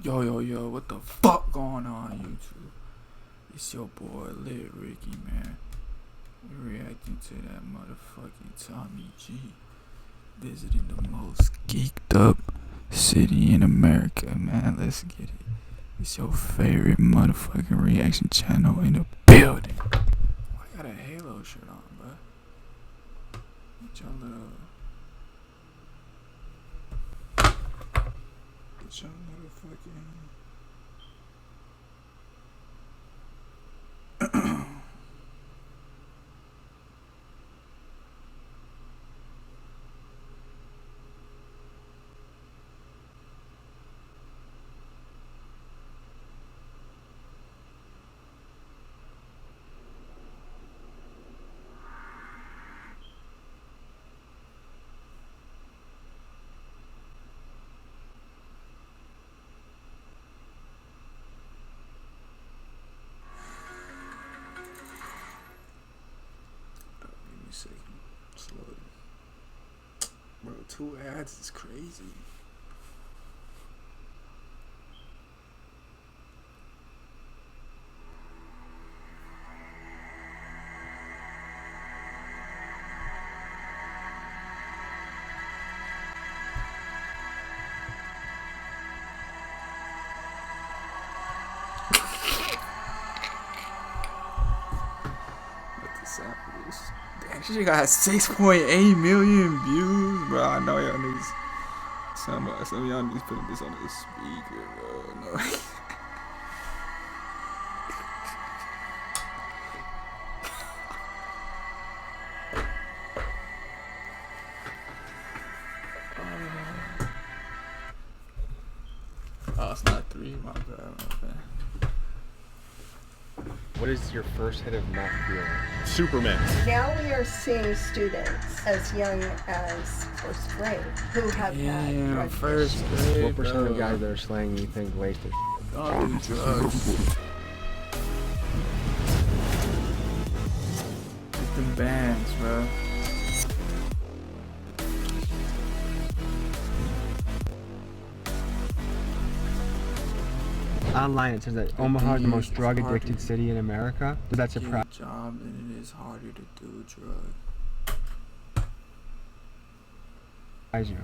Yo, what the fuck going on YouTube? It's your boy Lit Ricky, man. We're reacting to that motherfucking Tommy G visiting the most geeked up city in America, man. Let's get it. It's your favorite motherfucking reaction channel in the building. I got a Halo shirt on, bro. Get your little... Get your little fucking... Second, slowly. Bro, 2 ads is crazy. What the sample is? Damn, she got 6.8 million views, bro. I know y'all niggas. Some of y'all niggas putting this on the speaker, bro. No. Oh, it's not 3. My bad. What is your first hit of meth feeling? Superman. Now we are seeing students as young as first grade who have had drug first issues. grade. What percent of guys that are slaying you think wasted? All do drugs. Get them bands, bro. Online it says that Omaha is the most drug-addicted city in America. Does that surprise Get a job and it is harder to do drugs. you?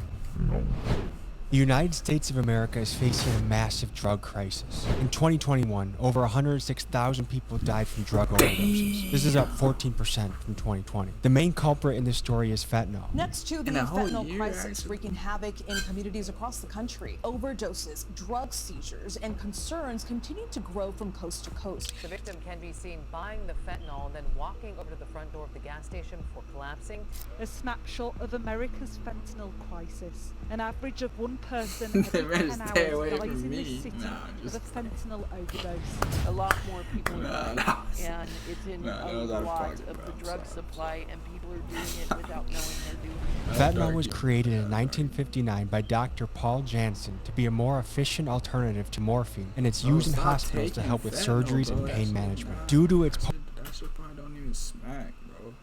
The United States of America is facing a massive drug crisis. In 2021, over 106,000 people died from drug overdoses. This is up 14% from 2020. The main culprit in this story is fentanyl. Next to the In a whole fentanyl year, crisis actually. wreaking havoc in communities across the country, overdoses, drug seizures, and concerns continue to grow from coast to coast. The victim can be seen buying the fentanyl and then walking over to the front door of the gas station before collapsing. A snapshot of America's fentanyl crisis. An average of one person every Better 10 stay hours away dies from in me. this city Nah, of a just- fentanyl overdose. A lot more people are Nah, dying, nah. and it's in Nah, that a was out of lot pocket, of bro. the I'm drug sorry. supply, and people are doing it without knowing they're doing it. Fentanyl was created in 1959 by Dr. Paul Janssen to be a more efficient alternative to morphine, and it's used in stop hospitals to taking help with fentanyl, surgeries bro. and That pain shit- management. nah. Due to its That shit probably don't even smack, bro.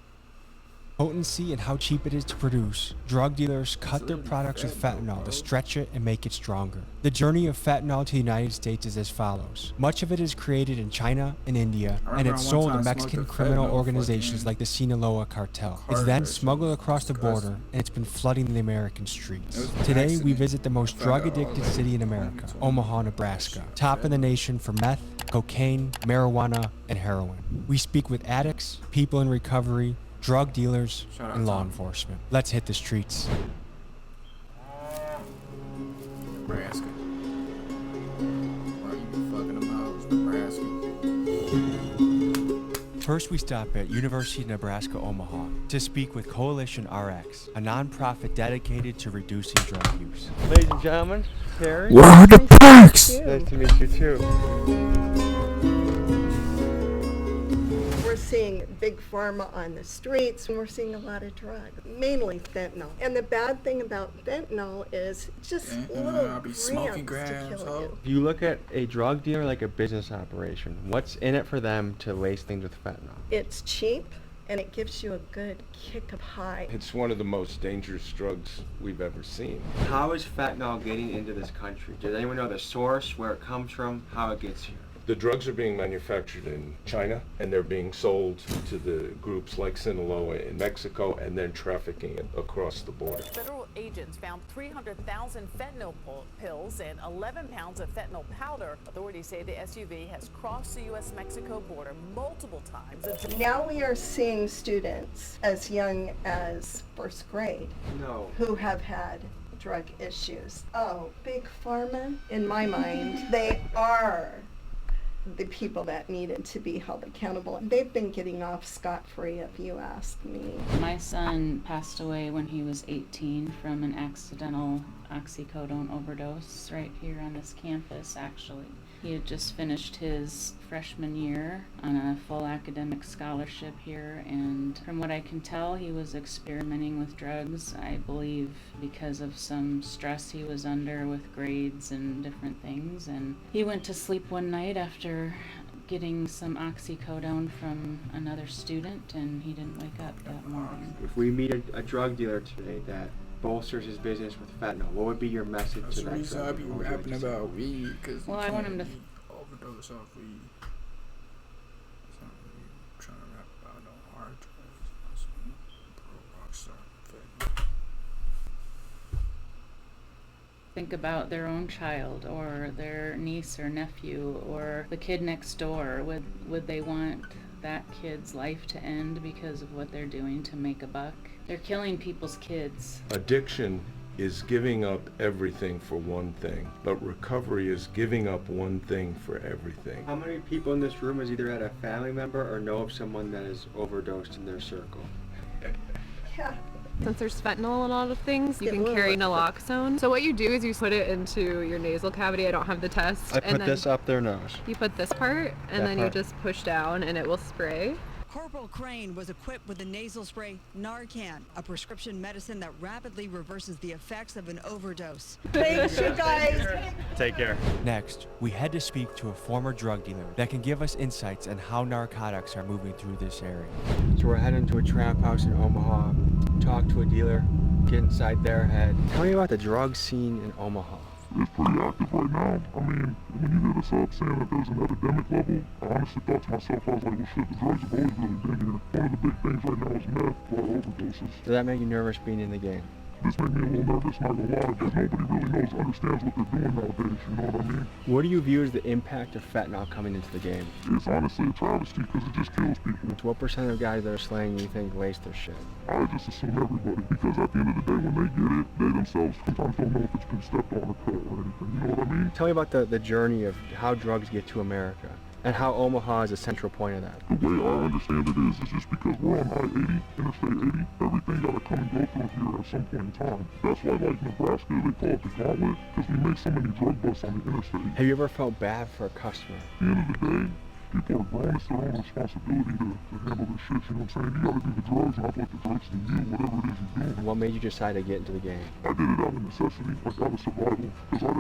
potency and how cheap it is to produce, drug dealers cut their really products with fentanyl, fentanyl bro. to stretch it and make it stronger. The journey of fentanyl to the United States is as follows. Much of it is created in China and India, I and remember it's one sold time to I Mexican smoked a criminal fentanyl organizations fucking like the Sinaloa cartel. It's card then that shit smuggled was across the border, disgusting. and it's been flooding the American streets. It was an Today, we accident. visit the most I found out drug-addicted like city in 20, America, 20 Omaha, that Nebraska, shit top in the fentanyl. nation for meth, cocaine, marijuana, and heroin. We speak with addicts, people in recovery, drug dealers, Shout out and law Tom. enforcement. Let's hit the streets. Nebraska. Where you be fucking about? It's Nebraska. First, we stop at University of Nebraska, Omaha, to speak with Coalition RX, a nonprofit dedicated to reducing drug use. Ladies and gentlemen, Terry. What are the perks? Nice to meet you too. We're seeing big pharma on the streets, and we're seeing a lot of drugs, mainly fentanyl. And the bad thing about fentanyl is just little I'll be grams smoking to grams, kill you. If you look at a drug dealer like a business operation, what's in it for them to lace things with fentanyl? It's cheap, and it gives you a good kick of high. It's one of the most dangerous drugs we've ever seen. How is fentanyl getting into this country? Does anyone know the source, where it comes from, how it gets here? The drugs are being manufactured in China, and they're being sold to the groups like Sinaloa in Mexico, and then trafficking it across the border. Federal agents found 300,000 fentanyl pills and 11 pounds of fentanyl powder. Authorities say the SUV has crossed the U.S.-Mexico border multiple times. Now we are seeing students as young as first grade who have had drug issues. Oh, Big Pharma, in my mind, they are the people that needed to be held accountable. They've been getting off scot-free, if you ask me. My son passed away when he was 18 from an accidental oxycodone overdose right here on this campus, actually. He had just finished his freshman year on a full academic scholarship here, and from what I can tell, he was experimenting with drugs, I believe because of some stress he was under with grades and different things. And he went to sleep one night after getting some oxycodone from another student, and he didn't wake up that morning. If we meet a drug dealer today that bolsters his business with fentanyl, what would be your message to that That's the reason I drug be dealer? What would you rapping like to say? about weed, because Well, I want him to overdose off weed. It's not really trying to rap about no hard drugs. That's pro rockstar fentanyl. think about their own child or their niece or nephew or the kid next door. Would they want that kid's life to end because of what they're doing to make a buck? They're killing people's kids. Addiction is giving up everything for one thing, but recovery is giving up one thing for everything. How many people in this room has either had a family member or know of someone that has overdosed in their circle? Yeah. Since there's fentanyl in a lot of things, you Yeah, can well, carry naloxone. So what you do is you put it into your nasal cavity. I don't have the test. I and put then this up their nose. You put this part, and That then part. you just push down, and it will spray. Corporal Crane was equipped with the nasal spray Narcan, a prescription medicine that rapidly reverses the effects of an overdose. Thanks, you guys. Take care. Next, we head to speak to a former drug dealer that can give us insights on how narcotics are moving through this area. So we're heading to a trap house in Omaha, talk to a dealer, get inside their head. Tell me about the drug scene in Omaha. It's pretty active right now. I mean, when you hit us up saying that there's an epidemic level, I honestly thought to myself, I was like, well shit, the drugs have always really been here. One of the big things right now is meth, a lot of overdoses. Does that make you nervous being in the game? This made me a little nervous, not gonna lie, because nobody really understands what they're doing nowadays, you know what I mean? What do you view as the impact of fentanyl coming into the game? It's honestly a travesty because it just kills people. So what percent of guys that are slaying you think waste their shit? I just assume everybody, because at the end of the day, when they get it, they themselves sometimes don't know if it's been stepped on or cut or anything, you know what I mean? Tell me about the journey of how drugs get to America and how Omaha is a central point of that. The way I understand it is just because we're on I-80, Interstate 80, everything gotta come and go through here at some point in time. That's why, like, Nebraska, they call it the gauntlet, because we make so many drug busts on the interstate. Have you ever felt bad for a customer? At the end of the day, people are grown, it's their own responsibility to handle their shit, you know what I'm saying? You gotta do the drugs, not let the drugs do you, whatever it is you're doing. What made you decide to get into the game? I did it out of necessity, like out of survival, because I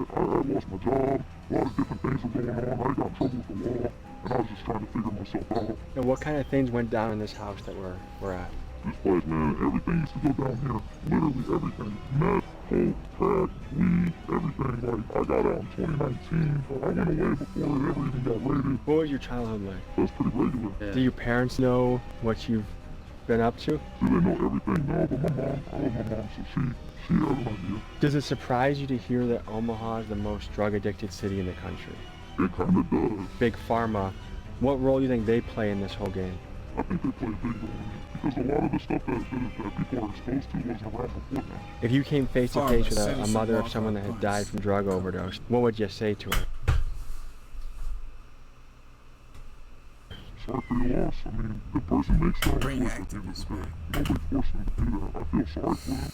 lost my job, a lot of different things were going on, I got in trouble with the law, and I was just trying to figure myself out. And what kind of things went down in this house that we're at? This place, man, everything used to go down here, literally everything. Meth, coke, crack, weed, everything. Like, I got out in 2019, but I went away before it ever even got raided. What was your childhood like? It was pretty regular. Yeah. Do your parents know what you've been up to? Do they know everything? No, but my mom, I love my mom, so she has an idea. Does it surprise you to hear that Omaha is the most drug-addicted city in the country? It kind of does. Big Pharma, what role do you think they play in this whole game? I think they play a big role in it, because a lot of the stuff that people are exposed to wasn't around before now. If you came face to face with a Pharma, mother of someone that had died from drug overdose, what would you say to her? Sorry for your loss. I mean, the person makes their own Bring choice at the end of activists the day. back. Nobody forced them to do that. I feel sorry for them.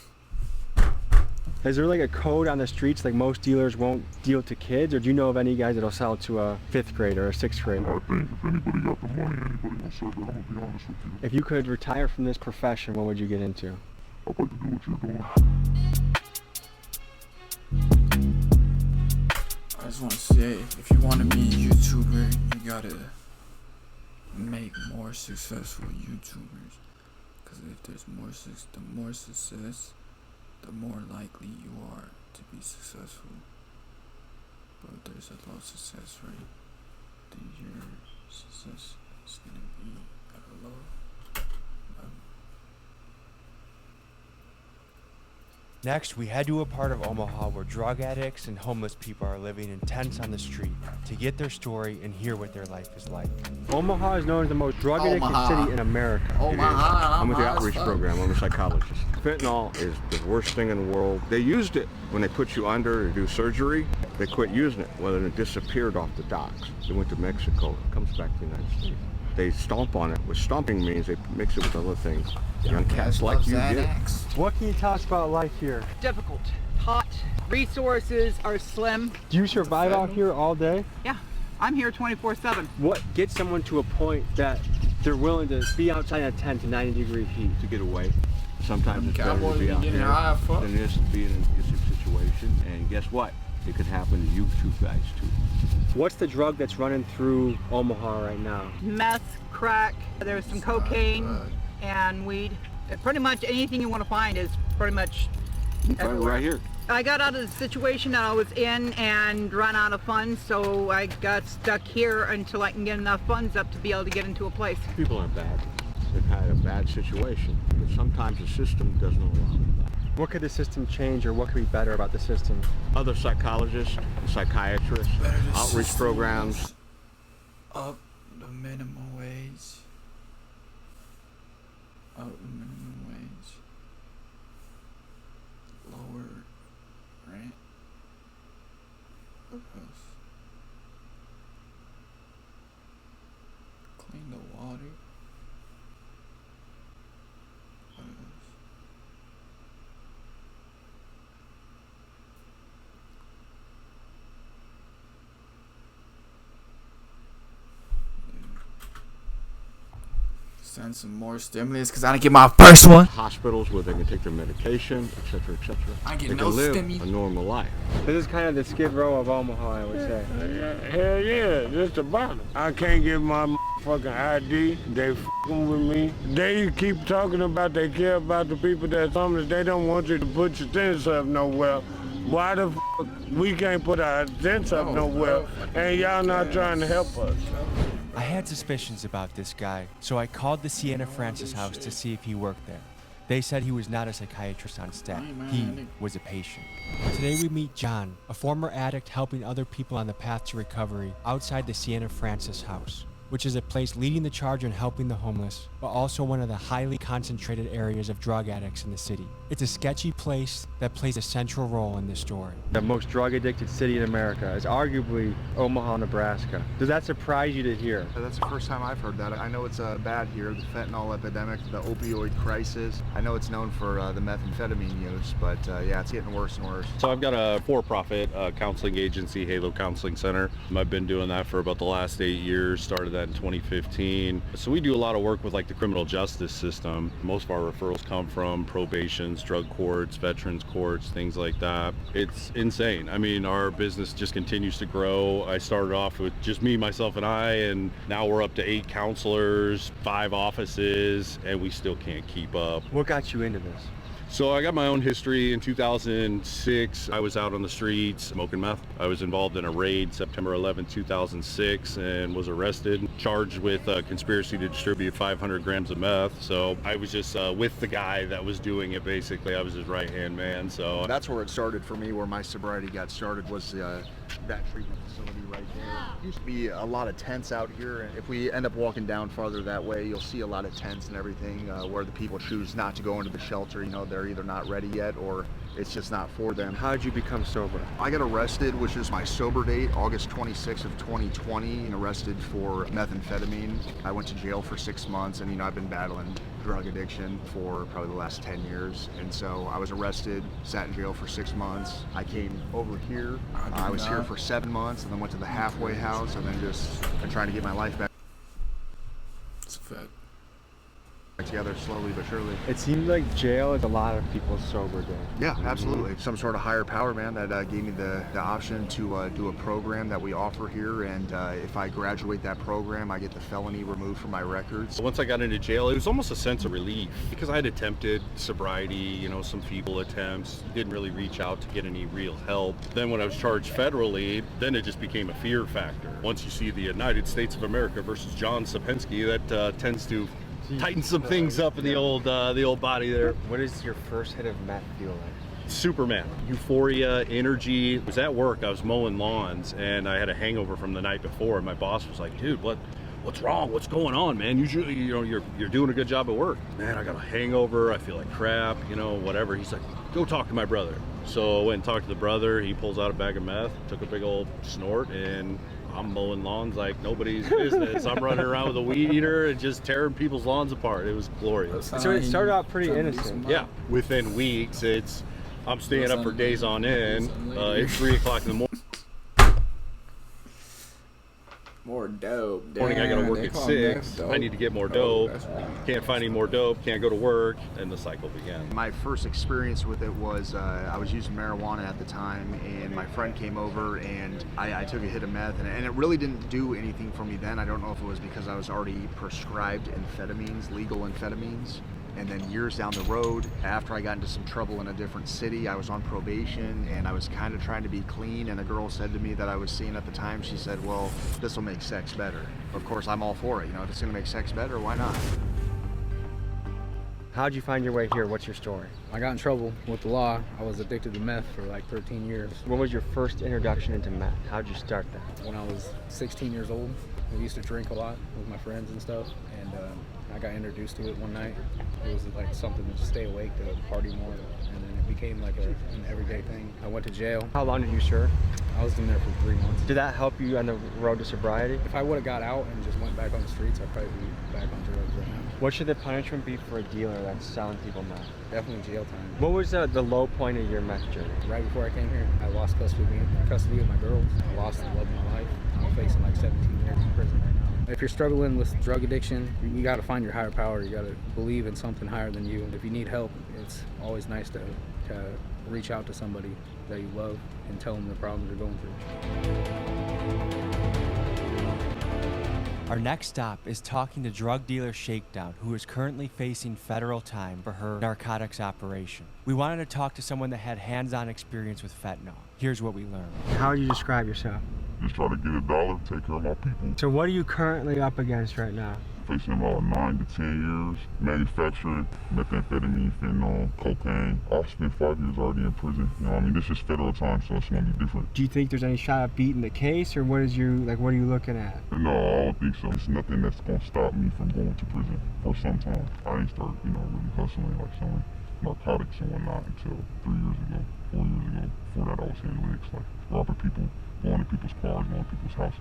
Is there like a code on the streets, like most dealers won't deal to kids, or do you know of any guys that'll sell to a 5th grader or a 6th grader? I think if anybody got the money, anybody will serve it. I'm gonna be honest with you. If you could retire from this profession, what would you get into? I'd like to do what you're doing. I just want to say, if you want to be a YouTuber, you gotta make more successful YouTubers. Because if there's more success, the more likely you are to be successful. But if there's a low success rate, then your success is going to be at a low level. Next, we head to a part of Omaha where drug addicts and homeless people are living in tents on the street to get their story and hear what their life is like. Omaha is known as the most drug-addicted city in America. Omaha, I'm with the Omaha's outreach fuck. program. I'm a psychologist. Fentanyl is the worst thing in the world. They used it when they put you under to do surgery. They quit using it. Well, then it disappeared off the docks. It went to Mexico. It comes back to the United States. They stomp on it. What stomping means, they mix it with other things. Young cats like you get. What can you tell us about life here? Difficult, hot, resources are slim. Do you survive out here all day? Yeah, I'm here 24/7. What gets someone to a point that they're willing to be outside in a tent in 90-degree heat? To get away. Sometimes it's better Cowboys to be be out getting there high as fuck. than it is to be in an abusive situation. And guess what? It could happen to you two guys too. What's the drug that's running through Omaha right now? Meth, crack, there's some cocaine and weed. Pretty much anything you want to find is pretty much everywhere. Right here. I got out of the situation that I was in and ran out of funds, so I got stuck here until I can get enough funds up to be able to get into a place. People aren't bad. They've had a bad situation, but sometimes the system doesn't allow that. What could the system change, or what could be better about the system? Other psychologists, psychiatrists, outreach programs. Up the minimum wage. Up the minimum wage. Lower rent. What else? Clean the water. What else? Send some more stimulus because I didn't get my first one. Hospitals where they can take their medication, etc., etc. I get They no can live stimmy. a normal life. This is kind of the Skid Row of Omaha, I would say. Hell yeah, just about it. I can't get my fucking ID. They fucking with me. They keep talking about they care about the people that's homeless. They don't want you to put your tents up nowhere. Why the fuck we can't put our tents up nowhere and y'all not trying to help us? I had suspicions about this guy, so I called the Sienna Francis house to see if he worked there. They said he was not a psychiatrist on staff. He was a patient. Today we meet John, a former addict helping other people on the path to recovery outside the Sienna Francis house, which is a place leading the charge in helping the homeless, but also one of the highly concentrated areas of drug addicts in the city. It's a sketchy place that plays a central role in this story. The most drug-addicted city in America is arguably Omaha, Nebraska. Does that surprise you to hear? That's the first time I've heard that. I know it's bad here, the fentanyl epidemic, the opioid crisis. I know it's known for the methamphetamine use, but yeah, it's getting worse and worse. So I've got a for-profit counseling agency, Halo Counseling Center. I've been doing that for about the last 8 years, started that in 2015. So we do a lot of work with like the criminal justice system. Most of our referrals come from probations, drug courts, veterans courts, things like that. It's insane. I mean, our business just continues to grow. I started off with just me, myself, and I, and now we're up to 8 counselors, 5 offices, and we still can't keep up. What got you into this? So I got my own history. In 2006, I was out on the streets smoking meth. I was involved in a raid September 11, 2006, and was arrested, charged with conspiracy to distribute 500 grams of meth. So I was just with the guy that was doing it, basically. I was his right-hand man. So That's where it started for me, where my sobriety got started, was that treatment facility right there. Used to be a lot of tents out here, and if we end up walking down farther that way, you'll see a lot of tents and everything where the people choose not to go into the shelter. You know, they're either not ready yet or it's just not for them. How did you become sober? I got arrested, which is my sober date, August 26th of 2020, and arrested for methamphetamine. I went to jail for 6 months, and I've been battling drug addiction for probably the last 10 years. And so I was arrested, sat in jail for 6 months. I came over here. I was here for 7 months, and then went to the halfway house, and then just been trying to get my life back. It's a fact. together slowly but surely. It seems like jail is a lot of people's sober day. Yeah, absolutely. Some sort of higher power, man, that gave me the option to do a program that we offer here, and if I graduate that program, I get the felony removed from my records. Once I got into jail, it was almost a sense of relief because I had attempted sobriety, you know, some feeble attempts, didn't really reach out to get any real help. Then when I was charged federally, then it just became a fear factor. Once you see the United States of America versus John Sapensky, that tends to tighten some things up in the old body there. What does your first hit of meth feel like? Superman, euphoria, energy. I was at work, I was mowing lawns, and I had a hangover from the night before, and my boss was like, dude, what's wrong? What's going on, man? Usually, you know, you're doing a good job at work. Man, I got a hangover, I feel like crap, you know, whatever. He's like, go talk to my brother. So I went and talked to the brother. He pulls out a bag of meth, took a big old snort, and I'm mowing lawns like nobody's business. I'm running around with a weed eater and just tearing people's lawns apart. It was glorious. So it started out pretty innocent. Yeah, within weeks, I'm staying up for days on end. It's 3 o'clock in the morning. More dope. Morning, I gotta work at 6. I need to get more dope. Can't find any more dope. Can't go to work, and the cycle began. My first experience with it was I was using marijuana at the time, and my friend came over, and I took a hit of meth, and it really didn't do anything for me then. I don't know if it was because I was already prescribed amphetamines, legal amphetamines. And then years down the road, after I got into some trouble in a different city, I was on probation and I was kind of trying to be clean, and the girl said to me that I was seeing at the time, she said, well, this will make sex better. Of course, I'm all for it. You know, if it's gonna make sex better, why not? How'd you find your way here? What's your story? I got in trouble with the law. I was addicted to meth for like 13 years. What was your first introduction into meth? How'd you start that? When I was 16 years old, we used to drink a lot with my friends and stuff, and I got introduced to it one night. It was like something to stay awake, to party more, and then it became like an everyday thing. I went to jail. How long did you serve? I was in there for 3 months. Did that help you on the road to sobriety? If I would have got out and just went back on the streets, I'd probably be back on drugs right now. What should the punishment be for a dealer that's selling people meth? Definitely jail time. What was the low point of your meth journey? Right before I came here, I lost custody of my girls. I lost the love of my life. I'm facing like 17 years in prison right now. If you're struggling with drug addiction, you got to find your higher power. You got to believe in something higher than you. If you need help, it's always nice to reach out to somebody that you love and tell them the problems you're going through. Our next stop is talking to drug dealer Shakedown, who is currently facing federal time for her narcotics operation. We wanted to talk to someone that had hands-on experience with fentanyl. Here's what we learned. How would you describe yourself? Just try to get $1, take care of my people. So what are you currently up against right now? Facing about 9 to 10 years, manufacturing methamphetamine, fentanyl, cocaine. I've spent 5 years already in prison. You know, I mean, this is federal time, so it's gonna be different. Do you think there's any shot of beating the case, or what are you looking at? No, I don't think so. It's nothing that's gonna stop me from going to prison for some time. I ain't started, really hustling, like selling narcotics and whatnot until 3 years ago, 4 years ago. Before that, I was hitting licks, like robbing people, going to people's cars, going to people's houses,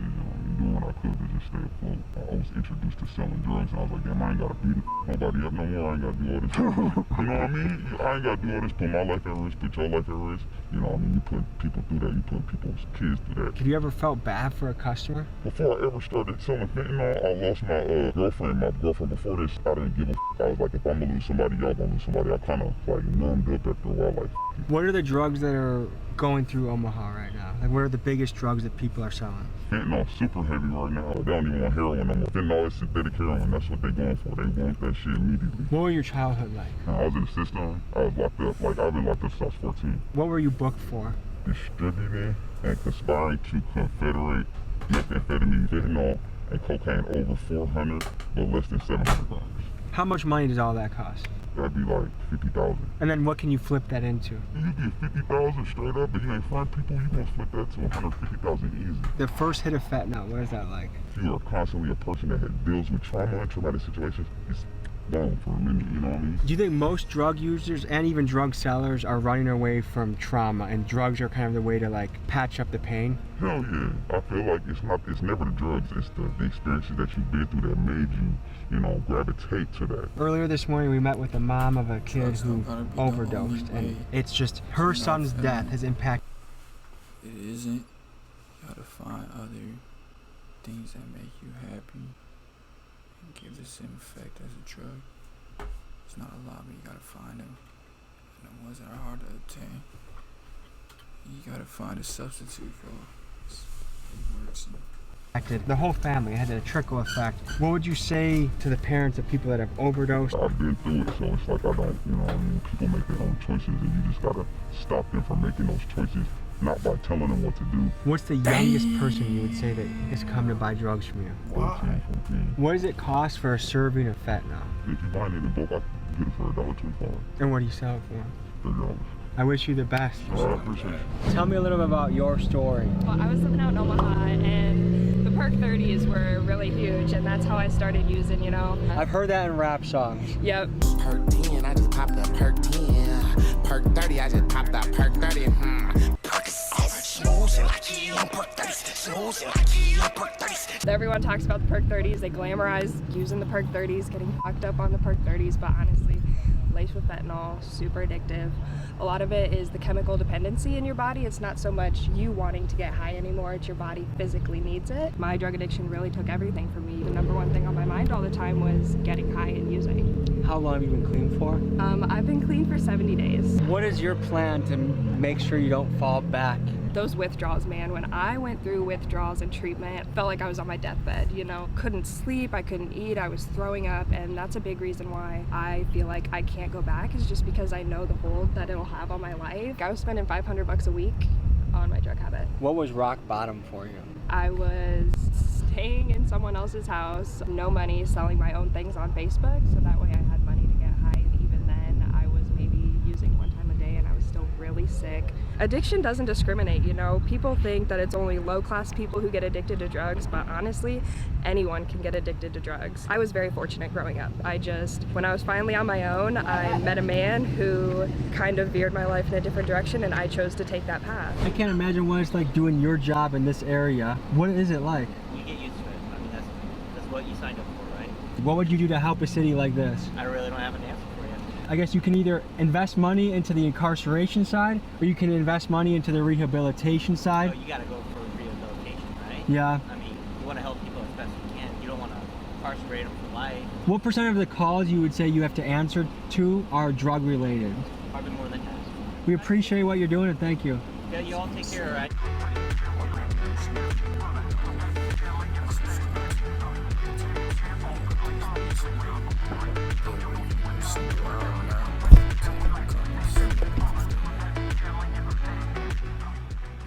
doing what I could to just stay afloat. I was introduced to selling drugs, and I was like, damn, I ain't gotta beat nobody up no more. I ain't gotta do all this. You know what I mean? I ain't gotta do all this, put my life at risk, put your life at risk. You know what I mean? You put people through that, you put people's kids through that. Have you ever felt bad for a customer? Before I ever started selling fentanyl, I lost my girlfriend. My girlfriend before this, I didn't give a I was like, if I'm gonna lose somebody, y'all gonna lose somebody. I kind of like numbed up after a while, like. What are the drugs that are going through Omaha right now? Like, what are the biggest drugs that people are selling? Fentanyl's super heavy right now. They don't even want heroin no more. Fentanyl is synthetic heroin. That's what they're going for. They want that shit immediately. What was your childhood like? I was in the system. I was locked up. Like, I've been locked up since I was 14. What were you booked for? Distributing and conspiring to confederate methamphetamine, fentanyl, and cocaine over 400, but less than 700 grams. How much money does all that cost? That'd be like 50,000. And then what can you flip that into? You get 50,000 straight up, but you ain't find people, you gonna flip that to 150,000 easy. The first hit of fentanyl, what is that like? You are constantly a person that deals with trauma and traumatic situations. It's down for a minute, you know what I mean? Do you think most drug users and even drug sellers are running away from trauma, and drugs are kind of the way to like patch up the pain? Hell yeah. I feel like it's never the drugs, it's the experiences that you've been through that made you, gravitate to that. Earlier this morning we met with the mom of a kid who overdosed, and it's just her son's death has impacted. It isn't. You gotta find other things that make you happy and give the same effect as a drug. There's not a lot, but you gotta find them. And the ones that are hard to obtain, you gotta find a substitute for. It works. The whole family had a trickle effect. What would you say to the parents of people that have overdosed? I've been through it, so it's like I don't, you know what I mean? People make their own choices, and you just gotta stop them from making those choices, not by telling them what to do. What's the youngest person you would say that has come to buy drugs from you? 13, 14. What does it cost for a serving of fentanyl? If you buy it in bulk, I can get it for $1.25. And what do you sell it for? $30. I wish you the best. I appreciate it. Tell me a little bit about your story. Well, I was living out in Omaha, and the perk 30s were really huge, and that's how I started using, you know. I've heard that in rap songs. Yep. Perk 10, I just popped a perk 10. Perk 30, I just popped a perk 30. Perk snoozing like you, perk 30, snoozing like you, perk 30. Everyone talks about the perk 30s. They glamorize using the perk 30s, getting fucked up on the perk 30s, but honestly, laced with fentanyl, super addictive. A lot of it is the chemical dependency in your body. It's not so much you wanting to get high anymore, it's your body physically needs it. My drug addiction really took everything from me. The number one thing on my mind all the time was getting high and using. How long have you been clean for? I've been clean for 70 days. What is your plan to make sure you don't fall back? Those withdrawals, man, when I went through withdrawals and treatment, it felt like I was on my deathbed, you know. Couldn't sleep, I couldn't eat, I was throwing up, and that's a big reason why I feel like I can't go back, is just because I know the hold that it'll have on my life. I was spending $500 a week on my drug habit. What was rock bottom for you? I was staying in someone else's house, no money, selling my own things on Facebook, so that way I had money to get high, and even then I was maybe using one time a day and I was still really sick. Addiction doesn't discriminate, you know. People think that it's only low-class people who get addicted to drugs, but honestly, anyone can get addicted to drugs. I was very fortunate growing up. When I was finally on my own, I met a man who kind of veered my life in a different direction, and I chose to take that path. I can't imagine what it's like doing your job in this area. What is it like? You get used to it. I mean, that's what you signed up for, right? What would you do to help a city like this? I really don't have an answer for you. I guess you can either invest money into the incarceration side, or you can invest money into the rehabilitation side. So you gotta go for rehabilitation, right? Yeah. I mean, you want to help people as best you can. You don't want to incarcerate them for life. What percent of the calls you would say you have to answer to are drug related? Probably more than half. We appreciate what you're doing, and thank you. Yeah, you all take care, all right?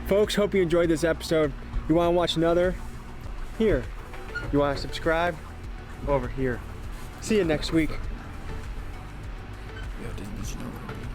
Folks, hope you enjoyed this episode. You want to watch another? Here. You want to subscribe? Over here. See you next week. Yeah, didn't you know what I mean?